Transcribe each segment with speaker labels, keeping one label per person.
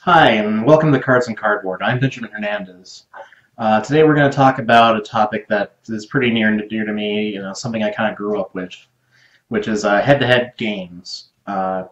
Speaker 1: Hi, and welcome to Cards and Cardboard. I'm Benjamin Hernandez. Today we're going to talk about a topic that is pretty near and dear to me, something I kind of grew up with, which is head-to-head games.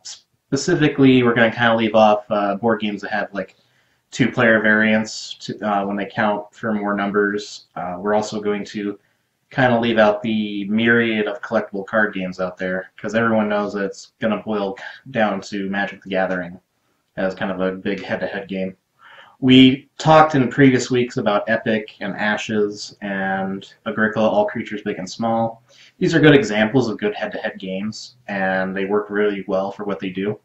Speaker 1: Specifically, we're going to kind of leave off board games that have like two-player variants when they count for more numbers. We're also going to kind of leave out the myriad of collectible card games out there, because everyone knows that it's going to boil down to Magic the Gathering as kind of a big head-to-head game. We talked in previous weeks about Epic and Ashes and Agricola, All Creatures Big and Small. These are good examples of good head-to-head games, and they work really well for what they do.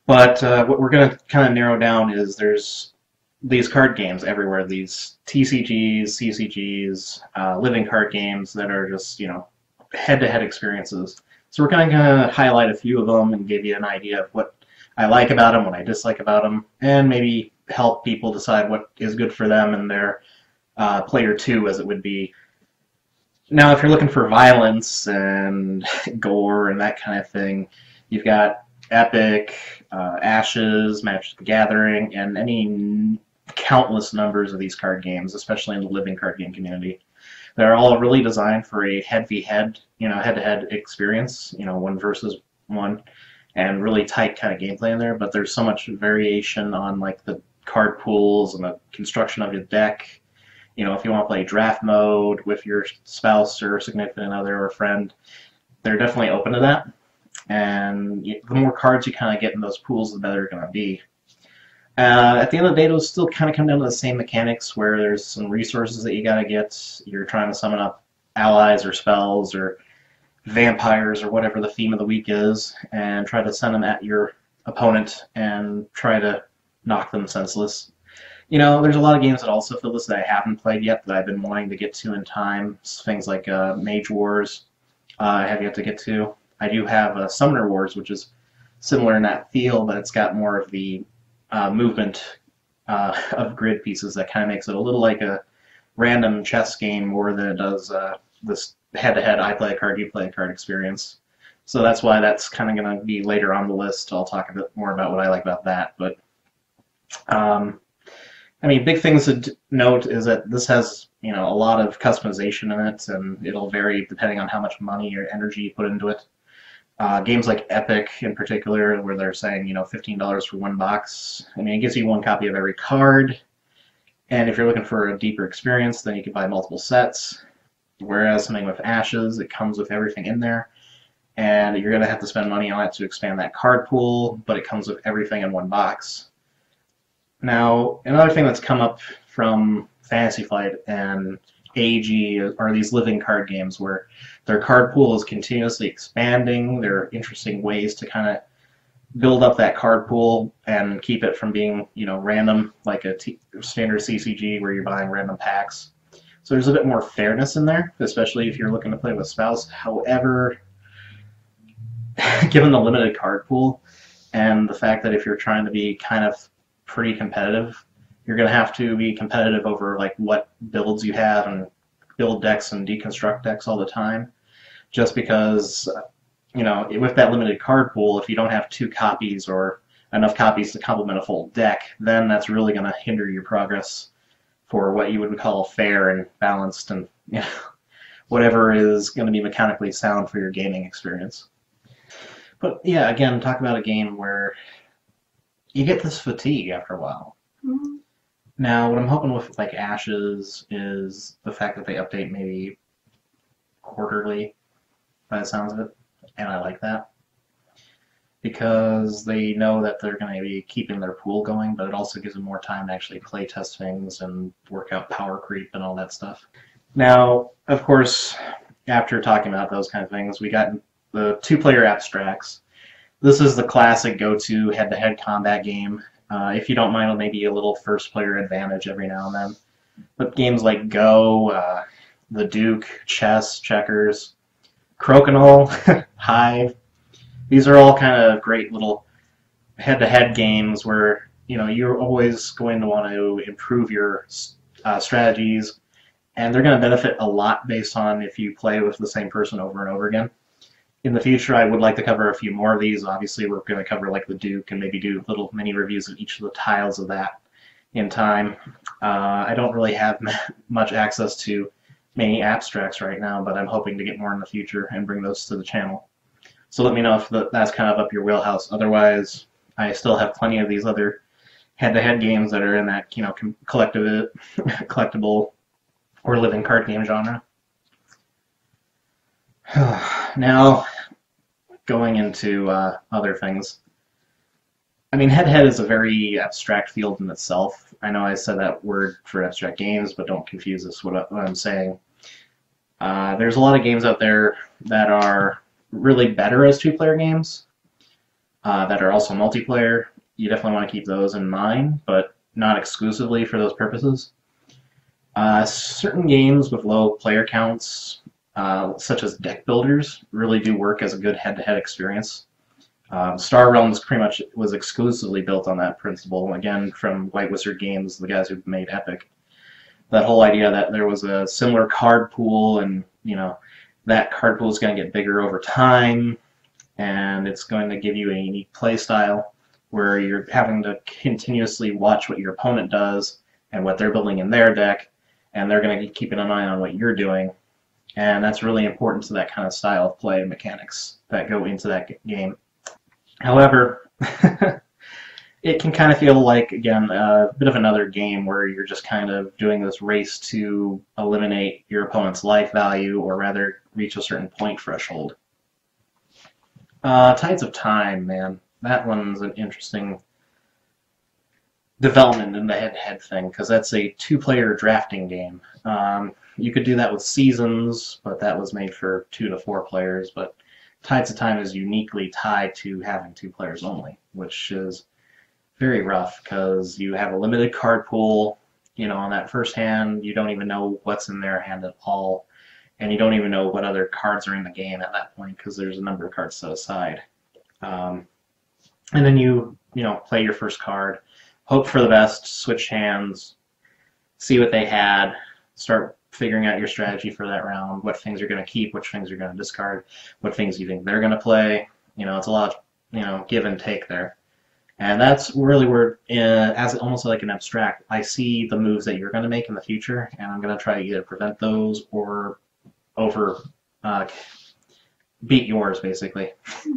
Speaker 1: But what we're going to kind of narrow down is there's these card games everywhere, these TCGs, CCGs, living card games that are just, head-to-head experiences. So we're going to highlight a few of them and give you an idea of what I like about them, what I dislike about them, and maybe help people decide what is good for them and their player two, as it would be. Now, if you're looking for violence and gore and that kind of thing, you've got Epic, Ashes, Magic the Gathering, and any countless numbers of these card games, especially in the living card game community. They're all really designed for a head-to-head experience, one versus one, and really tight kind of gameplay in there, but there's so much variation on like the card pools and the construction of your deck. If you want to play draft mode with your spouse or significant other or friend, they're definitely open to that. And the more cards you kind of get in those pools, the better it's going to be. At the end of the day, those still kind of come down to the same mechanics, where there's some resources that you got to get. You're trying to summon up allies or spells or vampires or whatever the theme of the week is, and try to send them at your opponent and try to knock them senseless. There's a lot of games that also fill this that I haven't played yet that I've been wanting to get to in time. Things like Mage Wars I have yet to get to. I do have Summoner Wars, which is similar in that feel, but it's got more of the movement of grid pieces that kind of makes it a little like a random chess game more than it does this head-to-head, I play a card, you play a card experience. So that's why that's kind of going to be later on the list. I'll talk a bit more about what I like about that. But, big things to note is that this has, a lot of customization in it, and it'll vary depending on how much money or energy you put into it. Games like Epic, in particular, where they're saying, $15 for one box. It gives you one copy of every card. And if you're looking for a deeper experience, then you can buy multiple sets. Whereas something with Ashes, it comes with everything in there, and you're going to have to spend money on it to expand that card pool, but it comes with everything in one box. Now, another thing that's come up from Fantasy Flight and AEG are these living card games where their card pool is continuously expanding. There are interesting ways to kind of build up that card pool and keep it from being, random, like a standard CCG where you're buying random packs. So there's a bit more fairness in there, especially if you're looking to play with a spouse. However, given the limited card pool and the fact that if you're trying to be kind of pretty competitive, you're going to have to be competitive over like what builds you have and build decks and deconstruct decks all the time. Just because, with that limited card pool, if you don't have two copies or enough copies to complement a full deck, then that's really going to hinder your progress for what you would call fair and balanced and whatever is going to be mechanically sound for your gaming experience. But yeah, again, talk about a game where you get this fatigue after a while. Mm-hmm. Now, what I'm hoping with like Ashes is the fact that they update maybe quarterly, by the sounds of it, and I like that. Because they know that they're going to be keeping their pool going, but it also gives them more time to actually play test things and work out power creep and all that stuff. Now, of course, after talking about those kind of things, we got the two-player abstracts. This is the classic go-to head-to-head combat game. If you don't mind, maybe a little first-player advantage every now and then. But games like Go, the Duke, chess, checkers, Crokinole, Hive, these are all kind of great little head-to-head games where you're always going to want to improve your strategies, and they're going to benefit a lot based on if you play with the same person over and over again. In the future, I would like to cover a few more of these. Obviously, we're going to cover like the Duke and maybe do little mini reviews of each of the tiles of that in time. I don't really have much access to many abstracts right now, but I'm hoping to get more in the future and bring those to the channel. So let me know if that's kind of up your wheelhouse. Otherwise, I still have plenty of these other head-to-head games that are in that, collectible or living card game genre. Now, going into other things. I mean, head-to-head is a very abstract field in itself. I know I said that word for abstract games, but don't confuse this with what I'm saying. There's a lot of games out there that are really better as two-player games, that are also multiplayer. You definitely want to keep those in mind, but not exclusively for those purposes. Certain games with low player counts, such as deck builders, really do work as a good head-to-head experience. Star Realms pretty much was exclusively built on that principle, again, from White Wizard Games, the guys who made Epic. That whole idea that there was a similar card pool, and, that card pool is going to get bigger over time, and it's going to give you a unique play style where you're having to continuously watch what your opponent does and what they're building in their deck, and they're going to be keeping an eye on what you're doing. And that's really important to that kind of style of play and mechanics that go into that game. However, it can kind of feel like, again, a bit of another game where you're just kind of doing this race to eliminate your opponent's life value, or rather reach a certain point threshold. Tides of Time, man, that one's an interesting development in the head-to-head thing, because that's a two-player drafting game. You could do that with Seasons, but that was made for 2 to 4 players, but Tides of Time is uniquely tied to having 2 players only, which is very rough because you have a limited card pool. On that first hand, you don't even know what's in their hand at all, and you don't even know what other cards are in the game at that point because there's a number of cards set aside. And then you play your first card, hope for the best, switch hands, see what they had, start figuring out your strategy for that round, what things you're going to keep, which things you're going to discard, what things you think they're going to play. It's a lot of, give and take there. And that's really where, as almost like an abstract, I see the moves that you're going to make in the future, and I'm going to try to either prevent those or beat yours, basically.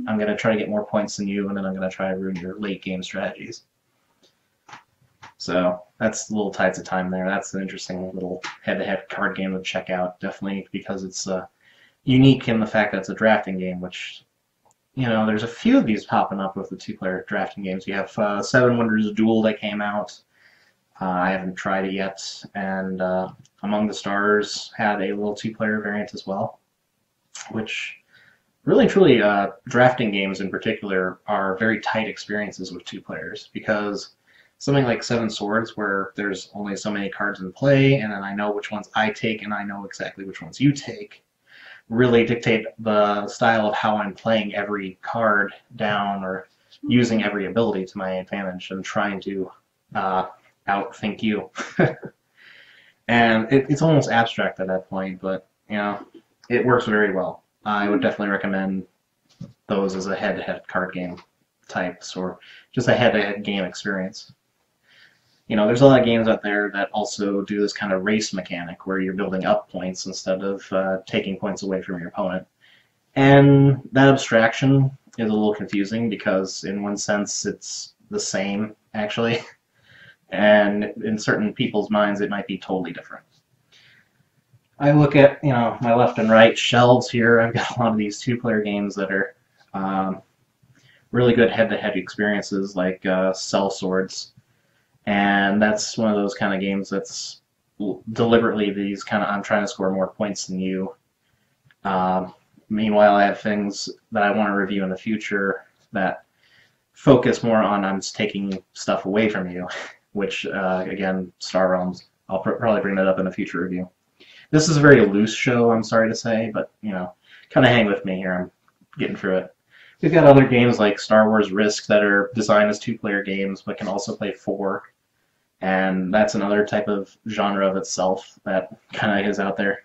Speaker 1: I'm going to try to get more points than you, and then I'm going to try to ruin your late game strategies. So that's a little Tides of Time there. That's an interesting little head-to-head card game to check out, definitely, because it's unique in the fact that it's a drafting game, which, there's a few of these popping up with the 2-player drafting games. You have Seven Wonders Duel that came out. I haven't tried it yet, and Among the Stars had a little 2-player variant as well, which really, truly, drafting games in particular are very tight experiences with 2 players, because something like Seven Swords, where there's only so many cards in play, and then I know which ones I take, and I know exactly which ones you take, really dictate the style of how I'm playing every card down, or using every ability to my advantage, and trying to outthink you. And it's almost abstract at that point, but, it works very well. I would definitely recommend those as a head-to-head card game types, or just a head-to-head game experience. There's a lot of games out there that also do this kind of race mechanic where you're building up points instead of taking points away from your opponent. And that abstraction is a little confusing because in one sense it's the same, actually. And in certain people's minds it might be totally different. I look at, my left and right shelves here. I've got a lot of these 2-player games that are really good head-to-head experiences, like Cell Swords. And that's one of those kind of games that's deliberately these kind of, I'm trying to score more points than you. Meanwhile, I have things that I want to review in the future that focus more on I'm just taking stuff away from you, which, again, Star Realms. I'll probably bring that up in a future review. This is a very loose show, I'm sorry to say, but, kind of hang with me here. I'm getting through it. We've got other games like Star Wars Risk that are designed as 2-player games but can also play 4. And that's another type of genre of itself that kind of is out there.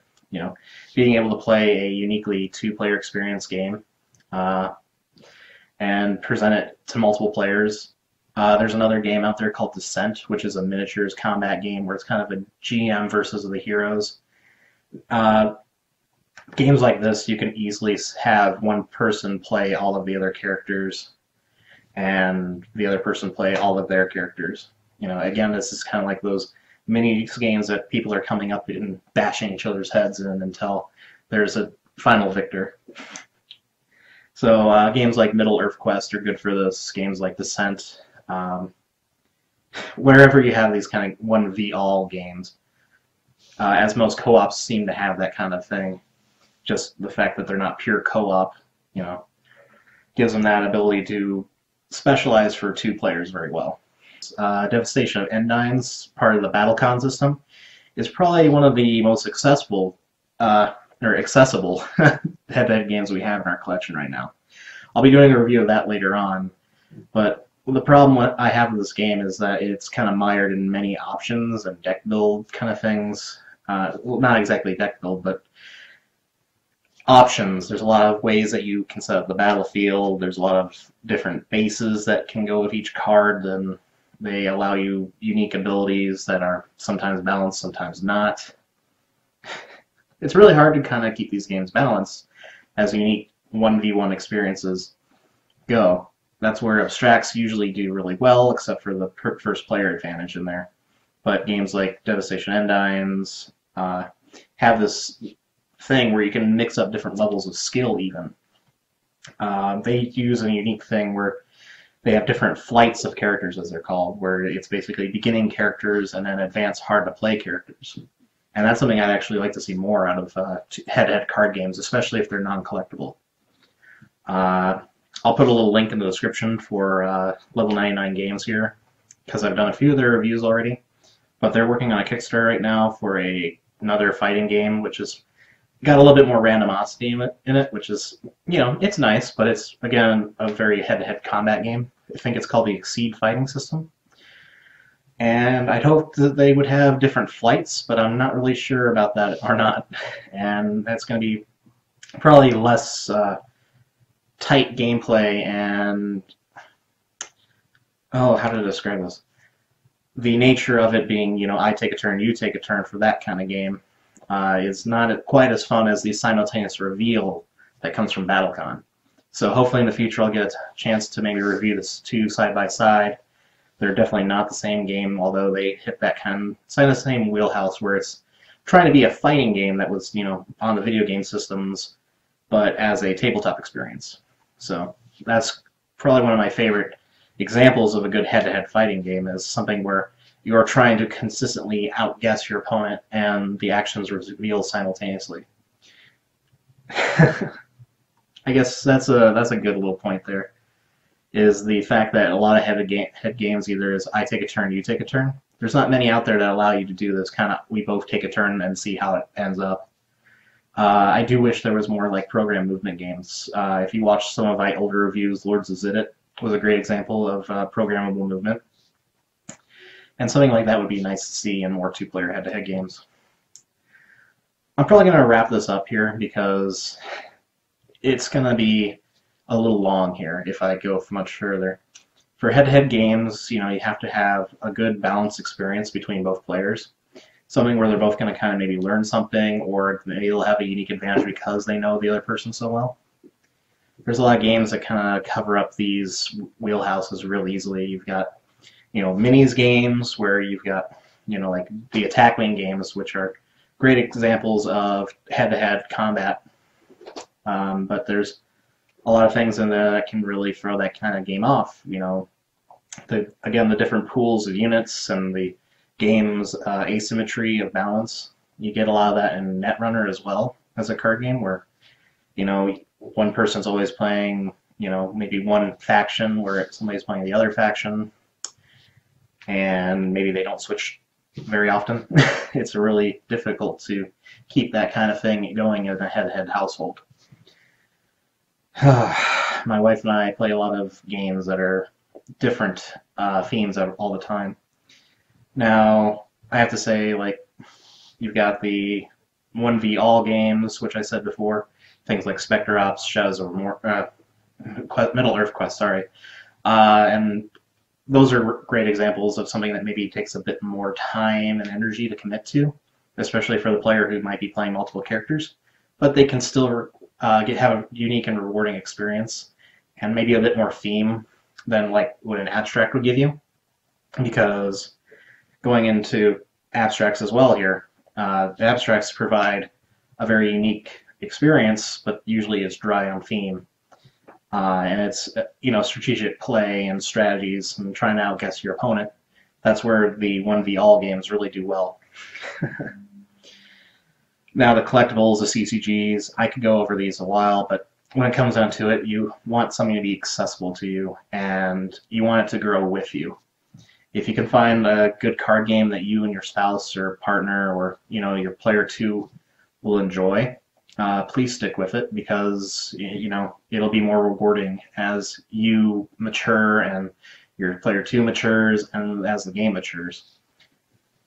Speaker 1: Being able to play a uniquely 2-player experience game uh, and present it to multiple players. There's another game out there called Descent, which is a miniatures combat game where it's kind of a GM versus the heroes. Uh, Games like this, you can easily have one person play all of the other characters and the other person play all of their characters. Again, this is kind of like those mini games that people are coming up and bashing each other's heads in until there's a final victor. So games like Middle Earth Quest are good for this. Games like Descent. Wherever you have these kind of 1v-all games, as most co-ops seem to have that kind of thing, just the fact that they're not pure co-op, gives them that ability to specialize for two players very well. Devastation of Endines, part of the BattleCon system, is probably one of the most accessible head-to-head games we have in our collection right now. I'll be doing a review of that later on, but the problem I have with this game is that it's kind of mired in many options and deck build kind of things. Well, not exactly deck build, but options. There's a lot of ways that you can set up the battlefield. There's a lot of different bases that can go with each card, and they allow you unique abilities that are sometimes balanced, sometimes not. It's really hard to kind of keep these games balanced as unique 1v1 experiences go. That's where abstracts usually do really well, except for the first player advantage in there. But games like Devastation Endines have this thing where you can mix up different levels of skill even. They use a unique thing where they have different flights of characters, as they're called, where it's basically beginning characters and then advanced hard-to-play characters. And that's something I'd actually like to see more out of head-to-head card games, especially if they're non-collectible. I'll put a little link in the description for Level 99 Games here, because I've done a few of their reviews already. But they're working on a Kickstarter right now for another fighting game, which is got a little bit more randomosity in it, which is, it's nice, but it's, again, a very head-to-head combat game. I think it's called the Exceed Fighting System. And I'd hope that they would have different flights, but I'm not really sure about that or not. And that's going to be probably less tight gameplay and, how to describe this? The nature of it being, I take a turn, you take a turn for that kind of game. Is not quite as fun as the simultaneous reveal that comes from BattleCon. So hopefully in the future I'll get a chance to maybe review this two side by side. They're definitely not the same game, although they hit that kind of same wheelhouse where it's trying to be a fighting game that was, on the video game systems, but as a tabletop experience. So that's probably one of my favorite examples of a good head-to-head fighting game, is something where you're trying to consistently outguess your opponent and the actions reveal simultaneously. I guess that's a good little point there, is the fact that a lot of head games either is I take a turn, you take a turn. There's not many out there that allow you to do this kind of we both take a turn and see how it ends up. I do wish there was more like program movement games. If you watch some of my older reviews, Lords of Zidit was a great example of programmable movement. And something like that would be nice to see in more two-player head-to-head games. I'm probably going to wrap this up here because it's going to be a little long here if I go much further. For head-to-head games, you have to have a good balanced experience between both players. Something where they're both going to kind of maybe learn something, or maybe they'll have a unique advantage because they know the other person so well. There's a lot of games that kind of cover up these wheelhouses real easily. You've got minis games where you've got, like the attack wing games, which are great examples of head-to-head combat. But there's a lot of things in there that can really throw that kind of game off. Again, the different pools of units and the game's asymmetry of balance. You get a lot of that in NETRUNNER as well as a card game where, one person's always playing, maybe one faction where somebody's playing the other faction. And maybe they don't switch very often. It's really difficult to keep that kind of thing going in a head-to-head household. My wife and I play a lot of games that are different themes all the time. Now, I have to say, like, you've got the 1v-all games, which I said before, things like Spectre Ops, Middle Earth quest, sorry. And those are great examples of something that maybe takes a bit more time and energy to commit to, especially for the player who might be playing multiple characters. But they can still have a unique and rewarding experience, and maybe a bit more theme than like what an abstract would give you. Because going into abstracts as well here, the abstracts provide a very unique experience, but usually it's dry on theme. And it's strategic play and strategies and trying to outguess your opponent. That's where the 1v all games really do well. Now the collectibles, the CCGs, I could go over these a while, but when it comes down to it, you want something to be accessible to you, and you want it to grow with you. If you can find a good card game that you and your spouse or partner or your player 2 will enjoy, please stick with it, because it'll be more rewarding as you mature and your player 2 matures and as the game matures.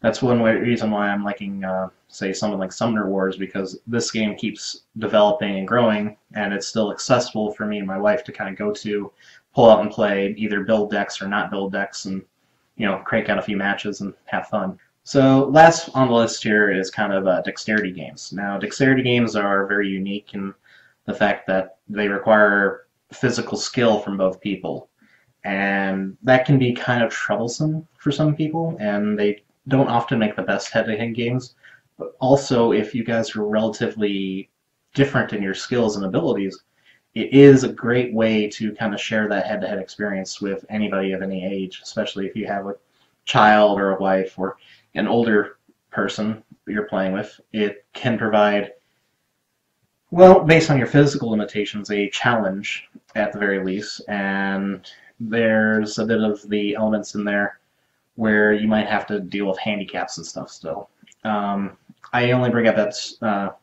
Speaker 1: That's one reason why I'm liking, say, something like Summoner Wars, because this game keeps developing and growing, and it's still accessible for me and my wife to kind of go to, pull out and play, either build decks or not build decks, and crank out a few matches and have fun. So last on the list here is kind of dexterity games. Now, dexterity games are very unique in the fact that they require physical skill from both people, and that can be kind of troublesome for some people, and they don't often make the best head-to-head games. But also, if you guys are relatively different in your skills and abilities, it is a great way to kind of share that head-to-head experience with anybody of any age, especially if you have a child or a wife or an older person you're playing with. It can provide, well, based on your physical limitations, a challenge at the very least, and there's a bit of the elements in there where you might have to deal with handicaps and stuff still. I only bring up that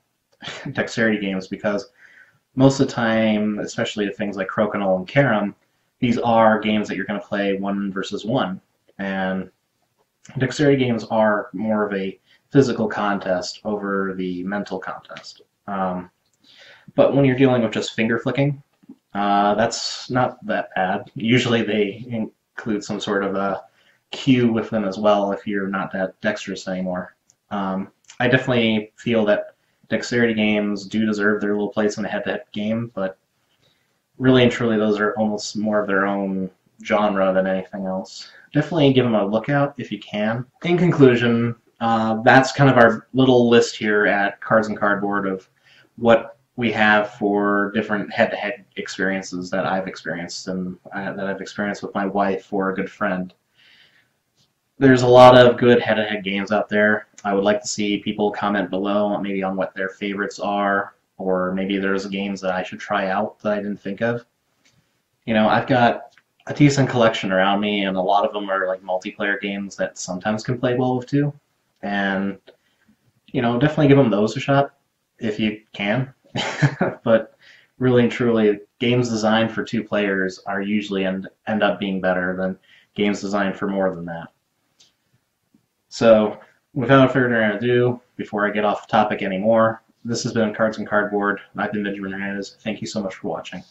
Speaker 1: dexterity games because most of the time, especially things like Crokinole and Carom, these are games that you're going to play 1 versus 1, and dexterity games are more of a physical contest over the mental contest. But when you're dealing with just finger flicking, that's not that bad. Usually they include some sort of a cue with them as well if you're not that dexterous anymore. I definitely feel that dexterity games do deserve their little place in a head-to-head game, but really and truly those are almost more of their own genre than anything else. Definitely give them a look out if you can. In conclusion, that's kind of our little list here at Cards and Cardboard of what we have for different head-to-head experiences that I've experienced and that I've experienced with my wife or a good friend. There's a lot of good head-to-head games out there. I would like to see people comment below maybe on what their favorites are, or maybe there's games that I should try out that I didn't think of. I've got a decent collection around me, and a lot of them are like multiplayer games that sometimes can play well with two. And, definitely give them those a shot if you can. But really and truly, games designed for 2 players are usually end up being better than games designed for more than that. So, without further ado, before I get off topic anymore, this has been Cards and Cardboard, and I've been Benjamin Hernandez. Thank you so much for watching.